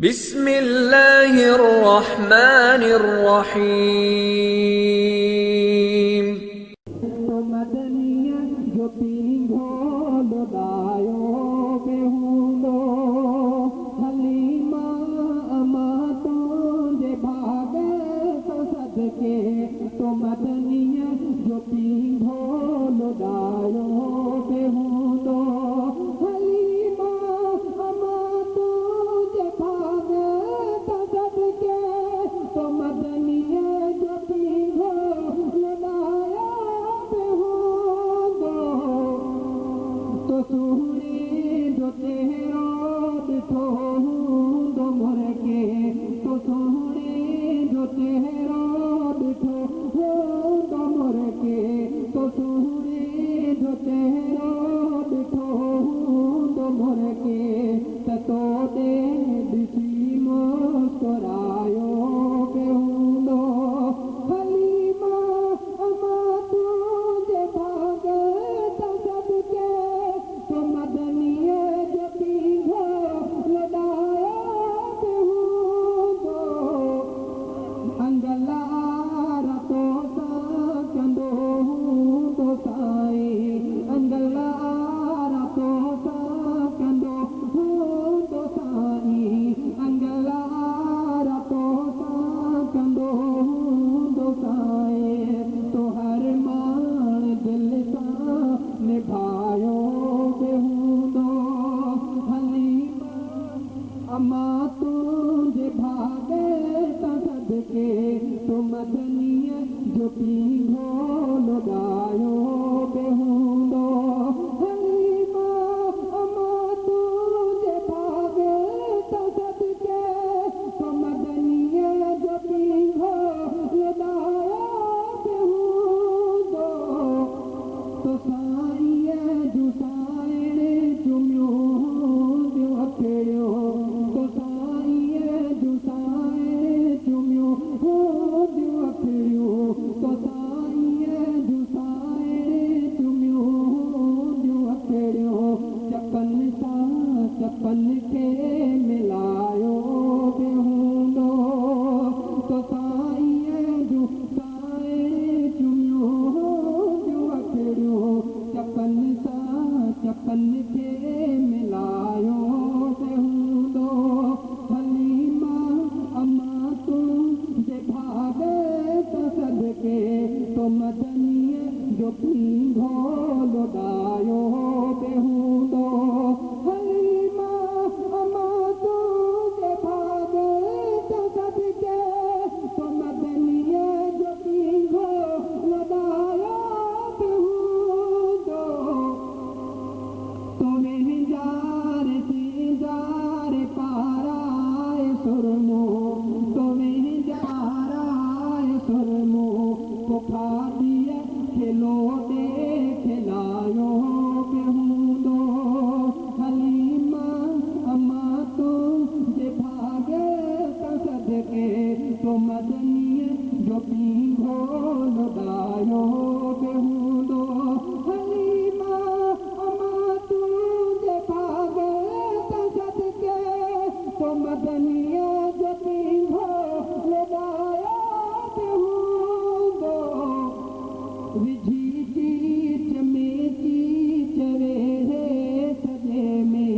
बिस्मिल्लाहिर रहमानिर रहीम। तो मदनिया जो पींघो लुदायो बेहूंदो हलीमा अमा तो जे भागे तो सदके तो मदनिया जो पींघो लुदायो बेहूंदो हलीमा अमा तो जे भागे तो सदके तो मदनिया जो पींघो लुदायो तो सुहरी जो तेरो बिठो हूंदो मुरके तो सुहरी जो तेरो बिठो हूंदो मुरके तो सुहरी जो तेरो बिठो हूंदो मुरके तो दे ॾिसी मुस्कुरायो पे हूंदो हलीमा अमा तुंहिंजे भागे त सदके तो मदनीअ जो पींघो लुॾायो पे हूंदो अंगलार तो सां कंदो हूंदो साईं अंगलार तो सां कंदो हूंदो साईं अंगलार तो सां कंदो हूंदो साईं तो हर माण दिल सां निभायो बि हूंदो हलीमा अमा तुंहिंजे भागे त सदके तो मदनीअ जो पींघो लुॾायो बि हूंदो हलीमा अमा तुंहिंजे भागे त सदके तो मदनीअ जो पींघो लुॾायो बि हूंदो तो साईं जूं साइण चुमियो हूंदियूं अखड़ियो तो साईं जूं साइण चुमियो हूंदियूं अखड़ियूं तो साईं जूं साइण चुमियो हूंदियूं अखड़ियूं चपन सां चपन खे मिलायो बि हूंदो तो साईं जूं साइण चुमियो हूंदियूं अखड़ियूं चपन सां चपन खे मिलायो बि हूंदो हलीमा अमा तुंहिंजे भागे त सदके तो मदनीअ जो पींघो लुॾायो बि हूंदो हलीमा अमा तुंहिंजे भागे त सदके तो मदनीअ जो पींघो लुॾायो बि हूंदो तो वेंजार सींजार पाराए सुरमो तो वेंजाराए सुरमो पुखाड़ीअ खिलो दे खिलायो बि हूंदो हलीमा अमा तुंहिंजे भागे त सदके तो मदनीअ जो पींघो लुॾायो बि हूंदो हलीमा अमा तुंहिंजे भागे त सदके तो मदनीअ जो पींघो लुॾायो बि हूंदो विझी चीच में चीच वेहे सॼे में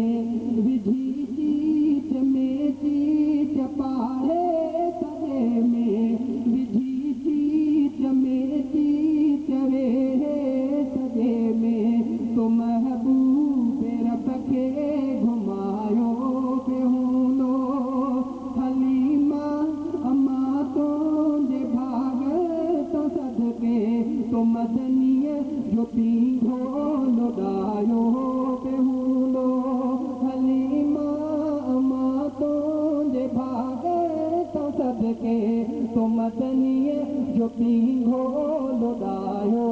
विझी चीच में चीच पाहे सॼे में विझी चीच में चीच वेहे सॼे में तो महबूब रब खे घुमायो बि हूंदो हलीमा अमा तुंहिंजे भागे तो सदके तो मदनीअ जो पींघो लुॾायो बि हूंदो हलीमा अमा तुंहिंजे भागे तो सदके तो मदनीअ जो पींघो लुॾायो